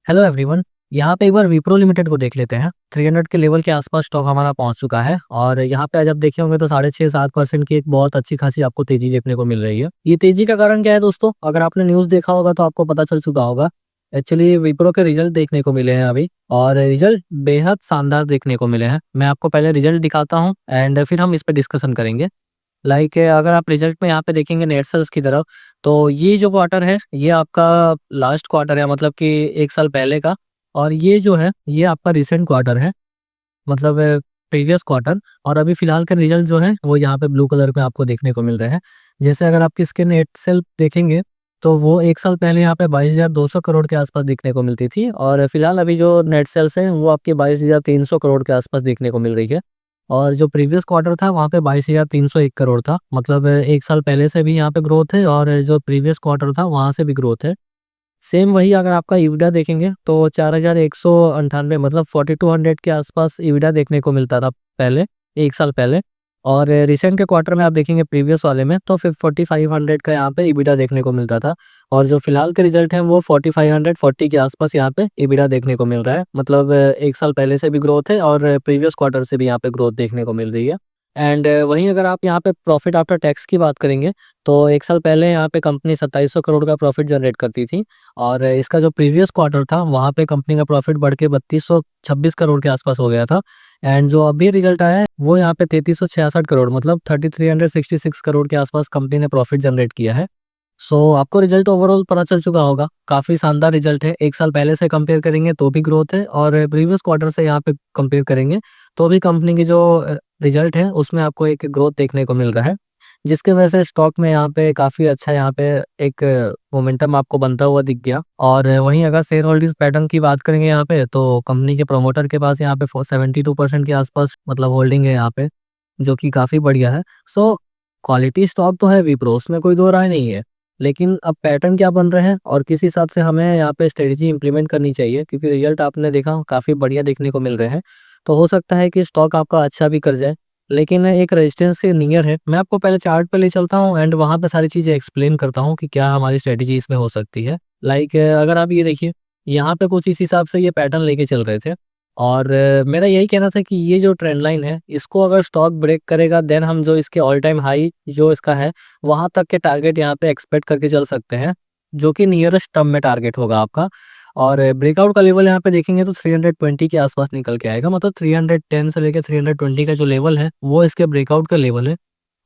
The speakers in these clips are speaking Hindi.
Hello everyone. यहाँ पे एक बार विप्रो लिमिटेड को देख लेते हैं। 300 के लेवल के आसपास स्टॉक हमारा पहुंच चुका है और यहाँ पे आज आप देखे होंगे तो 6.5-7% की एक बहुत अच्छी खासी आपको तेजी देखने को मिल रही है। ये तेजी का कारण क्या है दोस्तों? अगर आपने न्यूज़ देखा होगा तो आपको पता चल चुका होगा। एक्चुअली विप्रो के रिजल्ट देखने को मिले हैं अभी और रिजल्ट बेहद शानदार देखने को मिले हैं। मैं आपको पहले रिजल्ट दिखाता हूँ एंड फिर हम इस पर डिस्कशन करेंगे। अगर आप रिजल्ट में यहाँ पे देखेंगे नेट सेल्स की तरफ, तो ये जो क्वार्टर है ये आपका लास्ट क्वार्टर है, मतलब कि 1 साल पहले का। और ये जो है ये आपका रिसेंट क्वार्टर है, मतलब प्रीवियस क्वार्टर। और अभी फिलहाल के रिजल्ट जो है वो यहाँ पे ब्लू कलर में आपको देखने को मिल रहे हैं। जैसे अगर आप इसके नेट सेल देखेंगे तो वो 1 साल पहले यहाँ पे 22,200 करोड़ के आसपास देखने को मिलती थी और फिलहाल अभी जो नेट सेल्स है वो आपके 22,300 करोड़ के आसपास देखने को मिल रही है। और जो प्रीवियस क्वार्टर था वहाँ पे 22,301 करोड़ था, मतलब 1 साल पहले से भी यहाँ पे ग्रोथ है और जो प्रीवियस क्वार्टर था वहाँ से भी ग्रोथ है। सेम वही अगर आपका EBITDA देखेंगे तो 4,198, मतलब 4,200 के आसपास EBITDA देखने को मिलता था पहले, 1 साल पहले। और रिसेंट के क्वार्टर में आप देखेंगे प्रीवियस वाले में तो फिर 4,500 का यहाँ पे EBITDA देखने को मिलता था। और जो फिलहाल के रिजल्ट हैं वो 4,540 के आसपास यहाँ पे EBITDA देखने को मिल रहा है, मतलब 1 साल पहले से भी ग्रोथ है और प्रीवियस क्वार्टर से भी यहाँ पे ग्रोथ देखने को मिल रही है। एंड वहीं अगर आप यहाँ पे प्रॉफिट आफ्टर टैक्स की बात करेंगे तो 1 साल पहले यहाँ पे कंपनी 2700 करोड़ का प्रॉफिट जनरेट करती थी और इसका जो प्रीवियस क्वार्टर था वहाँ पे कंपनी का प्रॉफिट बढ़ के 3226 करोड़ के आसपास हो गया था। एंड जो अभी रिजल्ट आया है वो यहाँ पे 3366 करोड़, मतलब 3366 करोड़ के आसपास कंपनी ने प्रॉफिट जनरेट किया है। सो आपको रिजल्ट ओवरऑल पता चल चुका होगा, काफ़ी शानदार रिजल्ट है। 1 साल पहले से कंपेयर करेंगे तो भी ग्रोथ है और प्रीवियस क्वार्टर से यहाँ पे कंपेयर करेंगे तो भी कंपनी की जो रिजल्ट है उसमें आपको एक ग्रोथ देखने को मिल रहा है, जिसकी वजह से स्टॉक में यहाँ पे काफ़ी अच्छा यहाँ पे एक मोमेंटम आपको बनता हुआ दिख गया। और वहीं अगर शेयर होल्डिंग्स पैटर्न की बात करेंगे यहाँ पे तो कंपनी के प्रमोटर के पास यहाँ पे 72% के आसपास मतलब होल्डिंग है यहाँ पे, जो कि काफ़ी बढ़िया है। सो क्वालिटी स्टॉक तो है विप्रो, उसमें कोई दो राय नहीं है। लेकिन अब पैटर्न क्या बन रहे हैं और किस हिसाब से हमें यहाँ पे स्ट्रेटजी इंप्लीमेंट करनी चाहिए, क्योंकि रिजल्ट आपने देखा काफ़ी बढ़िया देखने को मिल रहे हैं। तो हो सकता है कि स्टॉक आपका अच्छा भी कर जाए, लेकिन एक रेजिस्टेंस के नियर है। मैं आपको पहले चार्ट पे ले चलता हूँ एंड वहाँ पे सारी चीज़ें एक्सप्लेन करता हूँ कि क्या हमारी स्ट्रेटजी इसमें हो सकती है। अगर आप ये देखिए, यहाँ पे कुछ इस हिसाब से ये पैटर्न लेके चल रहे थे और मेरा यही कहना था कि ये जो ट्रेंड लाइन है इसको अगर स्टॉक ब्रेक करेगा देन हम जो इसके ऑल टाइम हाई जो इसका है वहाँ तक के टारगेट यहाँ पे एक्सपेक्ट करके चल सकते हैं, जो कि नियरेस्ट टर्म में टारगेट होगा आपका। और ब्रेकआउट का लेवल यहाँ पे देखेंगे तो 320 के आसपास निकल के आएगा, मतलब 310 से लेकर 320 का जो लेवल है वो इसके ब्रेकआउट का लेवल है।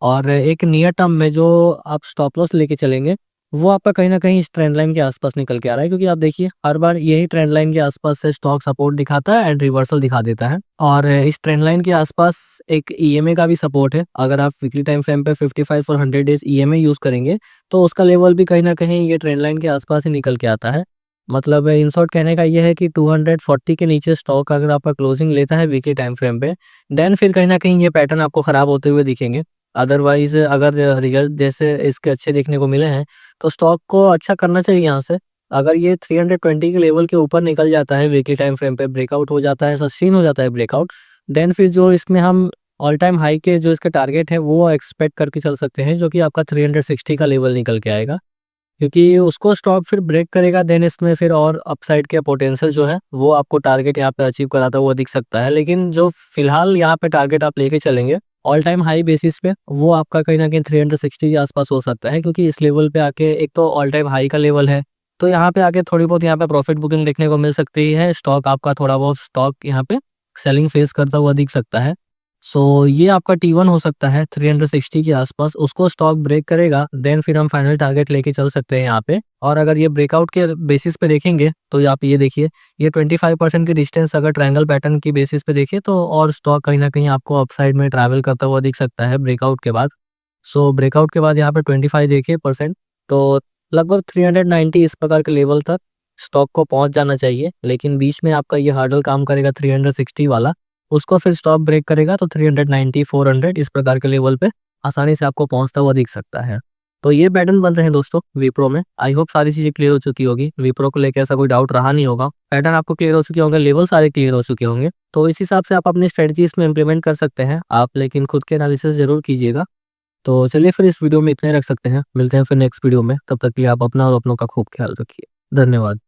और एक नियर टर्म में जो आप स्टॉप लॉस लेके चलेंगे वो आपका कहीं ना कहीं इस ट्रेंड लाइन के आसपास निकल के आ रहा है, क्योंकि आप देखिए हर बार यही ट्रेंड लाइन के आसपास से स्टॉक सपोर्ट दिखाता है एंड रिवर्सल दिखा देता है। और इस ट्रेंड लाइन के आसपास एक ईएमए का भी सपोर्ट है। अगर आप वीकली टाइम फ्रेम पे 55 और 100 डेज ईएमए यूज करेंगे तो उसका लेवल भी कहीं ना कहीं ये ट्रेंड लाइन के आसपास ही निकल के आता है। मतलब इन शॉर्ट कहने का ये है कि 240 के नीचे स्टॉक अगर आपका क्लोजिंग लेता है वीकली टाइम फ्रेम पे, देन फिर कहीं ना कहीं ये पैटर्न आपको खराब होते हुए दिखेंगे। अदरवाइज अगर रिजल्ट जैसे इसके अच्छे देखने को मिले हैं तो स्टॉक को अच्छा करना चाहिए यहाँ से। अगर ये 320 के लेवल के ऊपर निकल जाता है, वीकली टाइम फ्रेम पे ब्रेकआउट हो जाता है, सस्टेन हो जाता है ब्रेकआउट, देन फिर जो इसमें हम ऑल टाइम हाई के जो इसके टारगेट है वो एक्सपेक्ट करके चल सकते हैं, जो कि आपका 360 का लेवल निकल के आएगा। क्योंकि उसको स्टॉक फिर ब्रेक करेगा देन इसमें फिर और अपसाइड के पोटेंशियल जो है वो आपको टारगेट यहाँ पे अचीव कराता हुआ दिख सकता है। लेकिन जो फिलहाल यहाँ पे टारगेट आप लेके चलेंगे ऑल टाइम हाई बेसिस पे, वो आपका कहीं ना कहीं 360 के आसपास हो सकता है, क्योंकि इस लेवल पे आके एक तो ऑल टाइम हाई का लेवल है, तो यहाँ पे आके थोड़ी बहुत यहाँ पे प्रॉफिट बुकिंग देखने को मिल सकती है। स्टॉक आपका थोड़ा बहुत स्टॉक यहाँ पे सेलिंग फेस करता हुआ दिख सकता है। सो ये आपका T1 हो सकता है 360 के आसपास, उसको स्टॉक ब्रेक करेगा देन फिर हम फाइनल टारगेट लेके चल सकते हैं यहाँ पे। और अगर ये ब्रेकआउट के बेसिस पे देखेंगे तो आप ये देखिए, ये 25% की डिस्टेंस अगर ट्रायंगल पैटर्न की बेसिस पे देखें तो और स्टॉक कहीं ना कहीं आपको अपसाइड में ट्रैवल करता हुआ दिख सकता है ब्रेकआउट के बाद। सो ब्रेकआउट के बाद यहाँ पे 25 देखिए परसेंट, तो लगभग 390 इस प्रकार के लेवल तक स्टॉक को पहुंच जाना चाहिए। लेकिन बीच में आपका ये हार्डल काम करेगा 360 वाला, उसको फिर स्टॉप ब्रेक करेगा तो 390 400 इस प्रकार के लेवल पे आसानी से आपको पहुंचता हुआ दिख सकता है। तो ये पैटर्न बन रहे हैं दोस्तों विप्रो में। आई होप सारी चीजें क्लियर हो चुकी होगी, विप्रो को लेकर ऐसा कोई डाउट रहा नहीं होगा। पैटर्न आपको क्लियर हो चुके होंगे, लेवल सारे क्लियर हो चुके होंगे, तो इस हिसाब से आप अपनी स्ट्रेटजी इसमें इंप्लीमेंट कर सकते हैं आप, लेकिन खुद के एनालिसिस जरूर कीजिएगा। तो चलिए फिर इस वीडियो में इतने रख सकते हैं, मिलते हैं फिर नेक्स्ट वीडियो में। तब तक के लिए आप अपना और अपनों का खूब ख्याल रखिए। धन्यवाद।